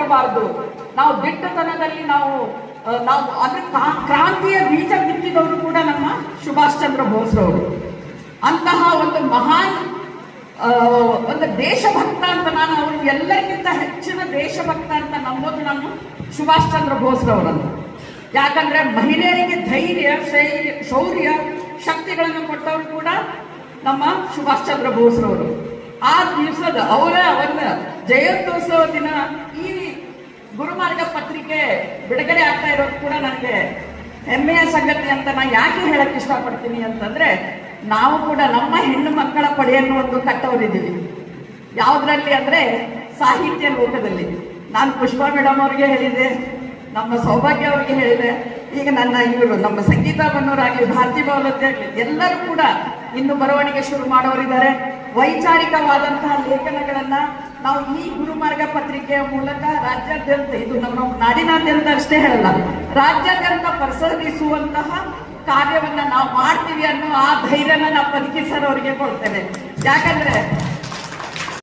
ಆಗಿರಬಾರ್ದು. ನಾವು ದಿಟ್ಟತನದಲ್ಲಿ ನಾವು ಅಂದ್ರೆ ಕ್ರಾಂತಿಯ ಬೀಜ ಬಿತ್ತಿದವರು ಕೂಡ ನಮ್ಮ ಸುಭಾಷ್ ಚಂದ್ರ ಬೋಸ್ರವರು. ಅಂತಹ ಒಂದು ಮಹಾನ್ ಒಂದು ದೇಶಭಕ್ತ ಅಂತ ನಾನು ಅವರು ಎಲ್ಲರಿಗಿಂತ ಹೆಚ್ಚಿನ ದೇಶಭಕ್ತ ಅಂತ ನಂಬೋದು ನಾನು ಸುಭಾಷ್ ಚಂದ್ರ ಬೋಸ್ರವರನ್ನು. ಯಾಕಂದ್ರೆ ಮಹಿಳೆಯರಿಗೆ ಧೈರ್ಯ, ಶೌರ್ಯ, ಶಕ್ತಿಗಳನ್ನು ಕೊಟ್ಟವರು ಕೂಡ ನಮ್ಮ ಸುಭಾಷ್ ಚಂದ್ರ ಬೋಸ್ರವರು. ಆ ದಿವಸದ ಅವರ ಒಂದು ಜಯಂತ್ಯೋತ್ಸವ ದಿನ ಈ ಗುರುಮಾರ್ಗ ಪತ್ರಿಕೆ ಬಿಡುಗಡೆ ಆಗ್ತಾ ಇರೋದು ಕೂಡ ನನಗೆ ಹೆಮ್ಮೆಯ ಸಂಗತಿ ಅಂತ ನಾನು ಯಾಕೆ ಹೇಳಕ್ ಇಷ್ಟಪಡ್ತೀನಿ ಅಂತಂದ್ರೆ, ನಾವು ಕೂಡ ನಮ್ಮ ಹೆಣ್ಣು ಮಕ್ಕಳ ಪಡೆಯನ್ನು ಒಂದು ಕಟ್ಟವರಿದ್ದೀವಿ. ಯಾವುದ್ರಲ್ಲಿ ಅಂದ್ರೆ ಸಾಹಿತ್ಯ ಲೋಕದಲ್ಲಿ. ನಾನು ಪುಷ್ಪಾ ಮೇಡಮ್ ಅವ್ರಿಗೆ ಹೇಳಿದೆ, ನಮ್ಮ ಸೌಭಾಗ್ಯ ಅವರಿಗೆ ಹೇಳಿದೆ, ಈಗ ನಮ್ಮ ಸಂಗೀತ ಬನ್ನೂರಾಗಲಿ, ಭಾರತಿ ಭವನತೆ ಆಗಲಿ, ಎಲ್ಲರೂ ಕೂಡ ಇನ್ನು ಬರವಣಿಗೆ ಶುರು ಮಾಡೋರಿದ್ದಾರೆ. ವೈಚಾರಿಕವಾದಂತಹ ಲೇಖನಗಳನ್ನ ನಾವು ಈ ಗುರುಮಾರ್ಗ ಪತ್ರಿಕೆಯ ಮೂಲಕ ರಾಜ್ಯಾದ್ಯಂತ, ಇದು ನಮ್ಮ ನಾಡಿನಾದ್ಯಂತ ಅಷ್ಟೇ ಹೇಳಲ್ಲ, ರಾಜ್ಯಾದ್ಯಂತ ಪ್ರಸರಿಸುವಂತಹ ಕಾರ್ಯವನ್ನ ನಾವು ಮಾಡ್ತೀವಿ ಅನ್ನೋ ಆ ಧೈರ್ಯನ ನಾವು ಪದಕಿ ಸರ್ ಅವರಿಗೆ ಕೊಡ್ತೇನೆ. ಯಾಕಂದ್ರೆ